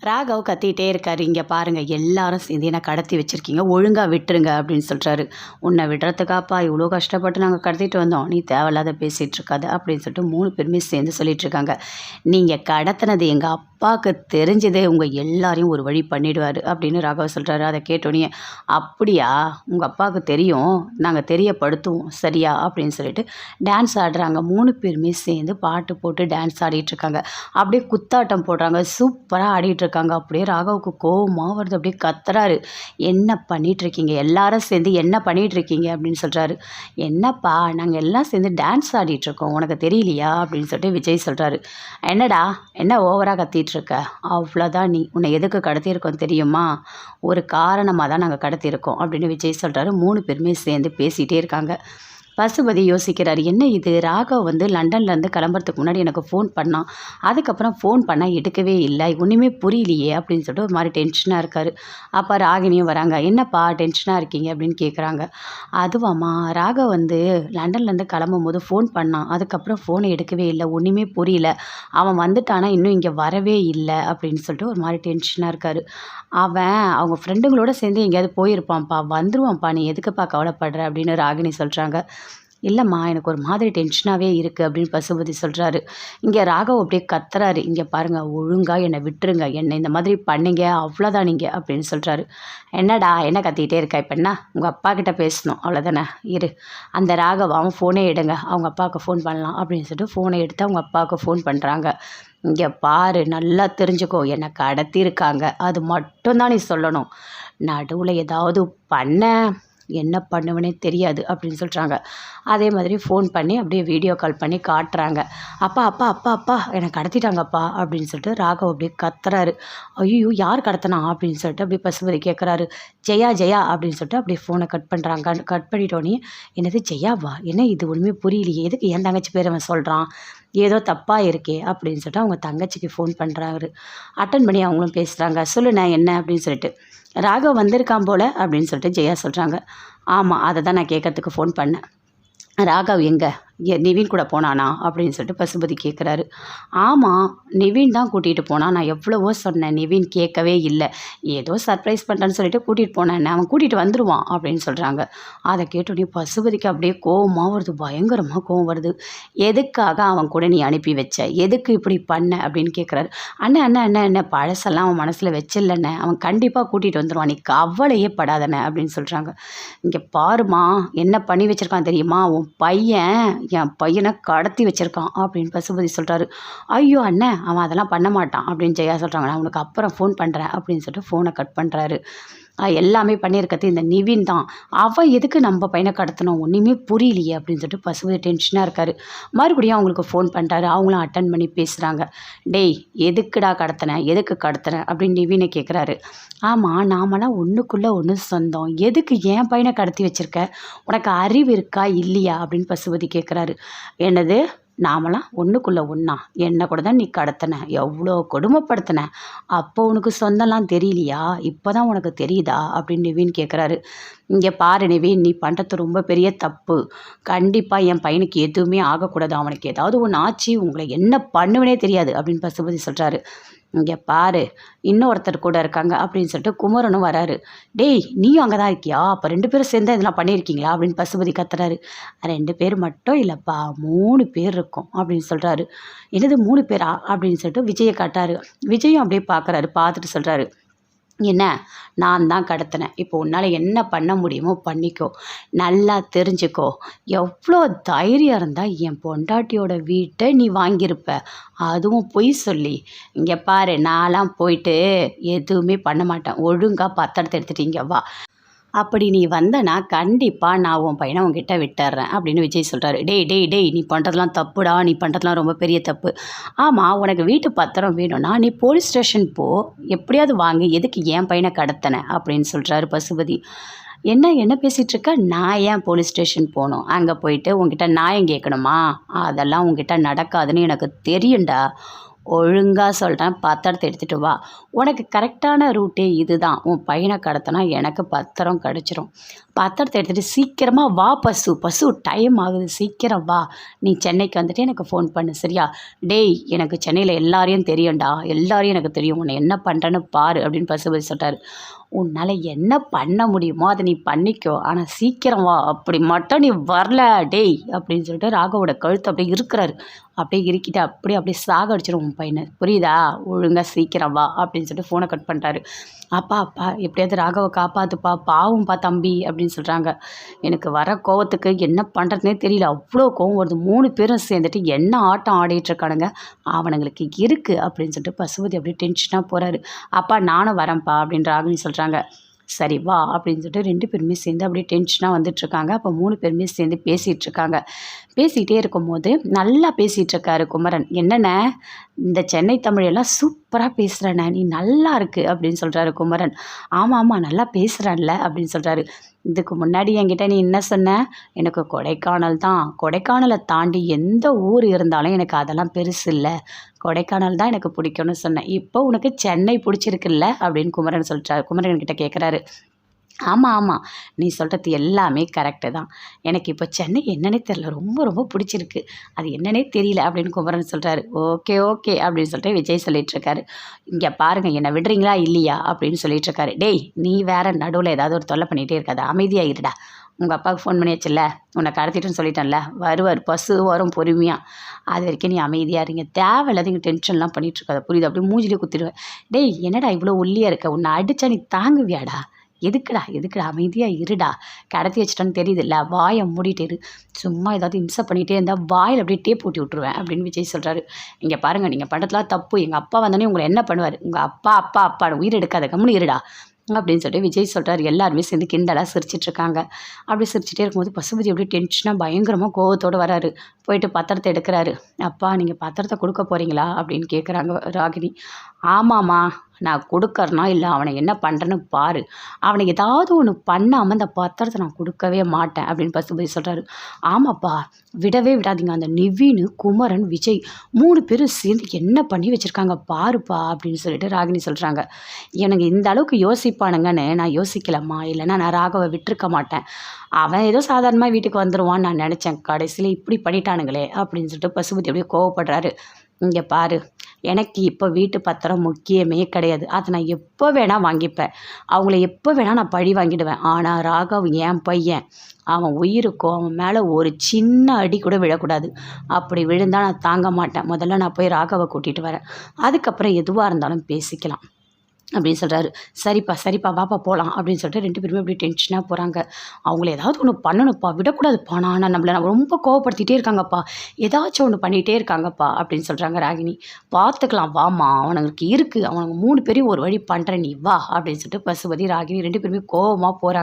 ராகவ் கத்திட்டே இருக்காரு. இங்கே பாருங்கள், எல்லாரும் சேர்ந்து என்ன கடத்தி வச்சுருக்கீங்க, ஒழுங்காக விட்டுருங்க அப்படின்னு சொல்கிறாரு. உன்னை விடுறதுக்காப்பா இவ்வளோ கஷ்டப்பட்டு நாங்கள் கடத்திட்டு வந்தோம், நீ தேவையில்லாத பேசிகிட்டு இருக்காது அப்படின்னு சொல்லிட்டு 3 பேருமே சேர்ந்து சொல்லிட்டு இருக்காங்க. நீங்கள் கடத்தினது எங்கள் அப்பாவுக்கு தெரிஞ்சதே உங்கள் எல்லாரையும் ஒரு வழி பண்ணிடுவார் அப்படின்னு ராகவ் சொல்கிறாரு. அதை கேட்டோன்னே, அப்படியா, உங்கள் அப்பாவுக்கு தெரியும், நாங்கள் தெரியப்படுத்துவோம் சரியா அப்படின்னு சொல்லிட்டு டான்ஸ் ஆடுறாங்க. 3 பேருமே சேர்ந்து பாட்டு போட்டு டான்ஸ் ஆடிட்டுருக்காங்க. அப்படியே குத்தாட்டம் போடுறாங்க. சூப்பராக ஆடிட்டுருக்காங்க. அப்படியே ராகவுக்கு கோவமாக வருது. அப்படியே கத்துறாரு, என்ன பண்ணிகிட்ருக்கீங்க, எல்லாரும் சேர்ந்து என்ன பண்ணிகிட்ருக்கீங்க அப்படின்னு சொல்கிறாரு. என்னப்பா, நாங்கள் எல்லாம் சேர்ந்து டான்ஸ் ஆடிட்டுருக்கோம், உனக்கு தெரியலையா அப்படின்னு சொல்லிட்டு விஜய் சொல்கிறாரு. என்னடா, என்ன ஓவராக கத்திட்டுருக்க, அவ்வளோதான், நீ உன்னை எதுக்கு கடத்தியிருக்கோம் தெரியுமா, ஒரு காரணமாக தான் நாங்கள் கடத்தியிருக்கோம் அப்படின்னு விஜய் சொல்கிறாரு. 3 பேருமே சேர்ந்து பேசிகிட்டே இருக்காங்க. பசுபதி யோசிக்கிறார், என்ன இது, ராகவ் வந்து லண்டன்லேருந்து கிளம்புறதுக்கு முன்னாடி எனக்கு ஃபோன் பண்ணான், அதுக்கப்புறம் ஃபோன் பண்ணால் எடுக்கவே இல்லை, ஒன்றுமே புரியலையே அப்படின்னு சொல்லிட்டு ஒரு மாதிரி டென்ஷனாக இருக்கார். அப்போ ராகினியும் வராங்க. என்னப்பா டென்ஷனாக இருக்கீங்க அப்படின்னு கேட்குறாங்க. அதுவாம்மா, ராகவ் வந்து லண்டன்லேருந்து கிளம்பும் போது ஃபோன் பண்ணான், அதுக்கப்புறம் ஃபோனை எடுக்கவே இல்லை, ஒன்றுமே புரியல, அவன் வந்துட்டானா இன்னும் இங்கே வரவே இல்லை அப்படின்னு சொல்லிட்டு ஒரு மாதிரி டென்ஷனாக இருக்கார். அவன் அவங்க ஃப்ரெண்டுங்களோட சேர்ந்து எங்கேயாவது போயிருப்பான்ப்பா, வந்துருவான்ப்பா, நீ எதுக்குப்பா கவலைப்படுற அப்படின்னு ராகினி சொல்கிறாங்க. இல்லைம்மா, எனக்கு ஒரு மாதிரி டென்ஷனாகவே இருக்குது அப்படின்னு பசுபதி சொல்கிறாரு. இங்கே ராகவ் அப்படியே கத்துறாரு. இங்கே பாருங்கள், ஒழுங்காக என்னை விட்டுருங்க, என்னை இந்த மாதிரி பண்ணீங்க அவ்வளோதான் நீங்கள் அப்படின்னு சொல்கிறாரு. என்னடா, என்ன கத்திக்கிட்டே இருக்கா, இப்போ என்ன உங்கள் அப்பா கிட்ட பேசணும் அவ்வளோதானே, இரு, அந்த ராகவ் அவன் ஃபோனே எடுங்க, அவங்க அப்பாவுக்கு ஃபோன் பண்ணலாம் அப்படின்னு சொல்லிட்டு ஃபோனை எடுத்து அவங்க அப்பாவுக்கு ஃபோன் பண்ணுறாங்க. இங்கே பாரு, நல்லா தெரிஞ்சுக்கோ, என்னை கடத்தியிருக்காங்க, அது மட்டும்தான் நீ சொல்லணும், நடுவில் ஏதாவது பண்ண என்ன பண்ணுவேனே தெரியாது அப்படின்னு சொல்கிறாங்க. அதே மாதிரி ஃபோன் பண்ணி அப்படியே வீடியோ கால் பண்ணி காட்டுறாங்க. அப்பா அப்பா அப்பா அப்பா என்னை கடத்திட்டாங்கப்பா அப்படின்னு சொல்லிட்டு ராகவ் அப்படியே கத்துறாரு. ஐயோ, யார் கடத்தினா அப்படின்னு சொல்லிட்டு அப்படியே பசுபதி கேட்குறாரு. ஜெயா ஜெயா அப்படின்னு சொல்லிட்டு அப்படியே ஃபோனை கட் பண்ணுறாங்க. கட் பண்ணிட்டோன்னே, என்னது ஜெயாவா, என்ன இது ஒன்றுமே புரியலையே, எதுக்கு என் தங்கச்சி பேர் அவன் சொல்கிறான், ஏதோ தப்பாக இருக்கே அப்படின்னு சொல்லிட்டு அவங்க தங்கச்சிக்கு ஃபோன் பண்ணுறாரு. அட்டன் பண்ணி அவங்களும் பேசுகிறாங்க. சொல்லுண்ணே என்ன அப்படின்னு சொல்லிட்டு. ராகவ் வந்திருக்கான் போல் அப்படின்னு சொல்லிட்டு ஜெயா சொல்கிறாங்க. ஆமாம், அதை தான் நான் கேட்கறதுக்கு ஃபோன் பண்ணேன். ராகவ் எங்கே, நிவின் கூட போனானா அப்படின்னு சொல்லிட்டு பசுபதி கேட்குறாரு. ஆமாம், நிவின் தான் கூட்டிகிட்டு போனான், நான் எவ்வளவோ சொன்னேன், நிவின் கேட்கவே இல்லை, ஏதோ சர்ப்ரைஸ் பண்ணுறேன்னு சொல்லிட்டு கூட்டிகிட்டு போனேன், அவன் கூட்டிகிட்டு வந்துடுவான் அப்படின்னு சொல்கிறாங்க. அதை கேட்டோடனே பசுபதிக்கு அப்படியே கோவமாக வருது, பயங்கரமாக கோவம் வருது. எதுக்காக அவன் கூட நீ அனுப்பி வச்ச, எதுக்கு இப்படி பண்ண அப்படின்னு கேட்குறாரு. அண்ணன் அண்ணன் அண்ணன் என்ன பழசெல்லாம் அவன் மனசில் வச்சில்லண்ணே, அவன் கண்டிப்பாக கூட்டிகிட்டு வந்துடுவான், நீ கவலையே படாதண்ணே அப்படின்னு சொல்கிறாங்க. இங்கே பாருமா, என்ன பண்ணி வச்சுருக்கான் தெரியுமா, உன் பையன் என் பையனை கடத்தி வச்சுருக்கான் அப்படின்னு பசுபதி சொல்கிறாரு. ஐயோ அண்ணன், அவன் அதெல்லாம் பண்ண மாட்டான் அப்படின்னு ஜெயா சொல்கிறாங்க. நான் உனக்கு அப்புறம் ஃபோன் பண்ணுறேன் அப்படின்னு சொல்லிட்டு ஃபோனை கட் பண்ணுறாரு. எல்லாமே பண்ணியிருக்கிறது இந்த நிவின் தான், அவன் எதுக்கு நம்ம பையனை கடத்தணும், ஒன்றுமே புரியலையே அப்படின்னு சொல்லிட்டு பசுபதி டென்ஷனாக இருக்கார். மறுபடியும் அவங்களுக்கு ஃபோன் பண்ணுறாரு. அவங்களும் அட்டன் பண்ணி பேசுகிறாங்க. டேய், எதுக்குடா கடத்தினேன், எதுக்கு கடத்தினேன் அப்படின்னு நிவினை கேட்குறாரு. ஆமாம், நாமெல்லாம் ஒன்றுக்குள்ளே ஒன்று சொந்தம், எதுக்கு என் பையனை கடத்தி வச்சுருக்க, உனக்கு அறிவு இருக்கா இல்லையா அப்படின்னு பசுபதி கேட்குறாரு. என்னது, நாமெல்லாம் ஒன்றுக்குள்ளே ஒன்றா, என்னை கூட தான் நீ கடத்தின, எவ்வளோ கொடுமைப்படுத்தின, அப்போ உனக்கு சொந்தம்லாம் தெரியலையா, இப்போ தான் உனக்கு தெரியுதா அப்படின்னு நிவின் கேட்குறாரு. இங்கே பாரு நிவின், நீ பண்ணுறது ரொம்ப பெரிய தப்பு, கண்டிப்பாக என் பையனுக்கு எதுவுமே ஆகக்கூடாது, அவனுக்கு ஏதாவது ஒன்று ஆச்சு உங்களை என்ன பண்ணுவனே தெரியாது அப்படின்னு பசுபதி சொல்கிறாரு. இங்கே பாரு, இன்னொருத்தர் கூட இருக்காங்க அப்படின்னு சொல்லிட்டு குமரனும் வராரு. டேய், நீயும் அங்கே தான் இருக்கியா, அப்போ 2 பேரும் சேர்ந்து இதெல்லாம் பண்ணியிருக்கீங்களா அப்படின்னு பசுபதி கத்துறாரு. 2 பேர் மட்டும் இல்லைப்பா, 3 பேர் இருக்கும் அப்படின்னு சொல்கிறாரு. என்னது 3 பேரா அப்படின்னு சொல்லிட்டு விஜயை காட்டாரு. விஜயும் அப்படியே பார்க்குறாரு. பார்த்துட்டு சொல்கிறாரு, என்ன, நான் தான் கடத்தினேன், இப்போ உன்னால் என்ன பண்ண முடியுமோ பண்ணிக்கோ, நல்லா தெரிஞ்சுக்கோ, எவ்வளோ தைரியம் இருந்தால் என் பொண்டாட்டியோட வீட்டை நீ வாங்கியிருப்ப, அதுவும் பொய் சொல்லி. இங்கே பாரு, நான்லாம் போயிட்டு எதுவுமே பண்ண மாட்டேன், ஒழுங்காக பத்திரத்தை எடுத்துகிட்டு இங்கே வா, அப்படி நீ வந்தனா கண்டிப்பாக நான் உன் பையனை உங்ககிட்ட விட்டுறேன் அப்படின்னு விஜய் சொல்கிறாரு. டேய் டேய் டேய், நீ பண்ணுறதுலாம் தப்புடா, நீ பண்ணுறதுலாம் ரொம்ப பெரிய தப்பு. ஆமாம், உனக்கு வீட்டு பத்திரம் வேணும்னா நீ போலீஸ் ஸ்டேஷன் போ, எப்படியாவது வாங்க, எதுக்கு என் பையனை கடத்தின அப்படின்னு சொல்கிறாரு பசுபதி. என்ன என்ன பேசிகிட்டு இருக்க, நான் ஏன் போலீஸ் ஸ்டேஷன் போகணும், அங்கே போயிட்டு உங்ககிட்ட நியாயம் கேட்கணுமா, அதெல்லாம் உங்ககிட்ட நடக்காதுன்னு எனக்கு தெரியும்டா, ஒழுங்காக சொல்கிறேன், பத்திரத்தை எடுத்துகிட்டு வா. உனக்கு கரெக்டான ரூட்டே இதுதான். உன் பையனை கடத்தினா எனக்கு பத்திரம் கிடச்சிரும். பத்திரத்தை எடுத்துகிட்டு சீக்கிரமாக வா பசு. பசு டைம் ஆகுது, சீக்கிரம் வா. நீ சென்னைக்கு வந்துட்டு எனக்கு ஃபோன் பண்ணு, சரியா? டேய், எனக்கு சென்னையில் எல்லாரையும் தெரியும்டா, எல்லாரையும் எனக்கு தெரியும். உன்னை என்ன பண்ணுறேன்னு பாரு அப்படின்னு பசுபதி சொல்கிறாரு. உன்னால் என்ன பண்ண முடியுமோ அதை நீ பண்ணிக்கோ, ஆனால் சீக்கிரம் வா. அப்படி மட்டும் நீ வரல டேய் அப்படின்னு சொல்லிட்டு ராகவோட கழுத்தை அப்படியே இருக்கிறாரு. அப்படியே இறுக்கிட்டு அப்படியே சாக அடிச்சிடும் உன் பையனை, புரியுதா? ஒழுங்காக சீக்கிரம் வா அப்படின்னு சொல்லிட்டு ஃபோனை கட் பண்ணிட்டாரு. அப்பா எப்படியாவது ராகவை காப்பாற்றுப்பா, பாவம்ப்பா தம்பி அப்படின்னு சொல்கிறாங்க. எனக்கு வர கோவத்துக்கு என்ன பண்ணுறதுனே தெரியல, அவ்வளோ கோவம் வருது. 3 பேரும் சேர்ந்துட்டு என்ன ஆட்டம் ஆடிட்டுருக்கானுங்க, அவனுங்களுக்கு இருக்குது அப்படின்னு சொல்லிட்டு பசுபதி அப்படியே டென்ஷனாக போகிறாரு. அப்பா நானும் வரேன்ப்பா அப்படின்னு ராகினி சொல்கிறாங்க. சரி வா அப்படின்னு சொல்லிட்டு 2 பேருமே சேர்ந்து அப்படியே டென்ஷனாக வந்துட்டுருக்காங்க. அப்போ 3 பேருமே சேர்ந்து பேசிகிட்ருக்காங்க. பேசிகிட்டே இருக்கும்போது நல்லா பேசிகிட்ருக்காரு குமரன். என்னென்ன இந்த சென்னை தமிழெல்லாம் சூப்பராக பேசுகிறேண்ணே, நீ நல்லா இருக்கு அப்படின்னு சொல்கிறாரு குமரன். ஆமாம் நல்லா பேசுகிறேன்ல அப்படின்னு சொல்கிறாரு. இதுக்கு முன்னாடி என்கிட்ட நீ என்ன சொன்ன? எனக்கு கொடைக்கானல் தான், கொடைக்கானலை தாண்டி எந்த ஊர் இருந்தாலும் எனக்கு அதெல்லாம் பெருசு இல்லை, கொடைக்கானல் தான் எனக்கு பிடிக்கும்னு சொன்னேன். இப்போ உனக்கு சென்னை பிடிச்சிருக்குல்ல அப்படின்னு குமரன் கிட்ட கேட்குறாரு. ஆமாம் நீ சொல்கிறது எல்லாமே கரெக்டு தான். எனக்கு இப்போ சென்னை என்னன்னே தெரியல, ரொம்ப பிடிச்சிருக்கு, அது என்னன்னே தெரியல அப்படின்னு குமரன் சொல்கிறாரு. ஓகே அப்படின்னு சொல்லிட்டு விஜய் சொல்லிகிட்ருக்காரு. இங்கே பாருங்கள், என்னை விடுறீங்களா இல்லையா அப்படின்னு சொல்லிகிட்ருக்காரு. டேய், நீ வேறு நடுவில் ஏதாவது ஒரு தொல்லை பண்ணிகிட்டே இருக்காது, அமைதியாக இருடா. உங்கள் அப்பாவுக்கு ஃபோன் பண்ணியாச்சுல்ல, உன்னை கடத்திட்டுன்னு சொல்லிட்டேன்ல, வருவார், பசு வரும் பொறுமையாக. அது வரைக்கும் நீ அமைதியாக இருங்க, தேவையில்லாத இங்கே டென்ஷன்லாம் பண்ணிகிட்ருக்காத, புரியுது? அப்படி மூஞ்சிலே குத்திடுவேன். டேய், என்னடா இவ்வளோ ஒல்லியாக இருக்க, உன்னை அடித்தா நீ தாங்குவியாடா? எதுக்குடா அமைதியாக இருடா, கடத்தி வச்சிட்டான்னு தெரியுதுல்ல, வாயை மூடிட்டு இரு. சும்மா ஏதாவது இம்சை பண்ணிகிட்டே இருந்தால் வாயில் அப்படியே டேப் போட்டு விட்ருவேன் அப்படின்னு விஜய் சொல்கிறாரு. இங்கே பாருங்கள், நீங்கள் பண்ணுறதுலாம் தப்பு. எங்கள் அப்பா வந்தோடனே உங்களை என்ன பண்ணுவார்? உங்கள் அப்பா உயிர் எடுக்காத, கம்முன்னு இருடா அப்படின்னு சொல்லிட்டு விஜய் சொல்கிறார். எல்லாருமே சேர்ந்து கிண்டலாக சிரிச்சிட்ருக்காங்க. அப்படி சிரிச்சிட்டே இருக்கும்போது பசுபதி அப்படியே டென்ஷனாக பயங்கரமாக கோவத்தோடு வராரு. போயிட்டு பத்திரத்தை எடுக்கிறாரு. அப்பா நீங்கள் பத்திரத்தை கொடுக்க போகிறீங்களா அப்படின்னு கேட்குறாங்க ராகினி. ஆமாம்மா, நான் கொடுக்கறனா இல்லை அவனை என்ன பண்ணுறேன்னு பாரு, அவனை ஏதாவது ஒன்று பண்ணாமல் அந்த பத்திரத்தை நான் கொடுக்கவே மாட்டேன் அப்படின்னு பசுபதி சொல்கிறாரு. ஆமாப்பா, விடவே விடாதீங்க. அந்த நிவின், குமரன், விஜய் 3 பேரும் சேர்ந்து என்ன பண்ணி வச்சுருக்காங்க பாருப்பா அப்படின்னு சொல்லிட்டு ராகினி சொல்கிறாங்க. எனக்கு இந்த அளவுக்கு யோசிப்பானுங்கன்னு நான் யோசிக்கலம்மா, இல்லைன்னா நான் ராகவை விட்டுருக்க மாட்டேன். அவன் ஏதோ சாதாரணமாக வீட்டுக்கு வந்துடுவான்னு நான் நினச்சேன், கடைசியில் இப்படி பண்ணிட்டானுங்களே அப்படின்னு சொல்லிட்டு பசுபதி அப்படியே கோவப்படுறாரு. இங்கே பாரு, எனக்கு இப்போ வீட்டு பத்திரம் முக்கியமே கிடையாது, அதை நான் எப்போ வேணால் வாங்கிப்பேன், அவங்கள எப்போ வேணால் நான் பழி வாங்கிடுவேன். ஆனால் ராகவ் என் பையன், அவன் உயிருக்கும் அவன் மேலே ஒரு சின்ன அடி கூட விழக்கூடாது. அப்படி விழுந்தால் நான் தாங்க மாட்டேன். முதல்ல நான் போய் ராகவை கூட்டிகிட்டு வரேன், அதுக்கப்புறம் எதுவாக இருந்தாலும் பேசிக்கலாம் அப்படின்னு சொல்கிறாரு. சரிப்பா வாப்பா போகலாம் அப்படின்னு சொல்லிட்டு 2 பேருமே அப்படி டென்ஷனாக போகிறாங்க. அவங்கள ஏதாவது ஒன்று பண்ணணும்ப்பா, விடக்கூடாதுப்பா. நான் நம்மளை ரொம்ப கோவப்படுத்திகிட்டே இருக்காங்கப்பா, ஏதாச்சும் ஒன்று பண்ணிகிட்டே இருக்காங்கப்பா அப்படின்னு சொல்கிறாங்க ராகினி. பார்த்துக்கலாம் வாமா, அவனுங்களுக்கு இருக்குது, அவனுக்கு 3 பேரையும் ஒரு வழி பண்ணுறேன், நீ வா அப்படின்னு சொல்லிட்டு பசுபதி ராகினி 2 பேருமே கோவமாக போகிறாங்க.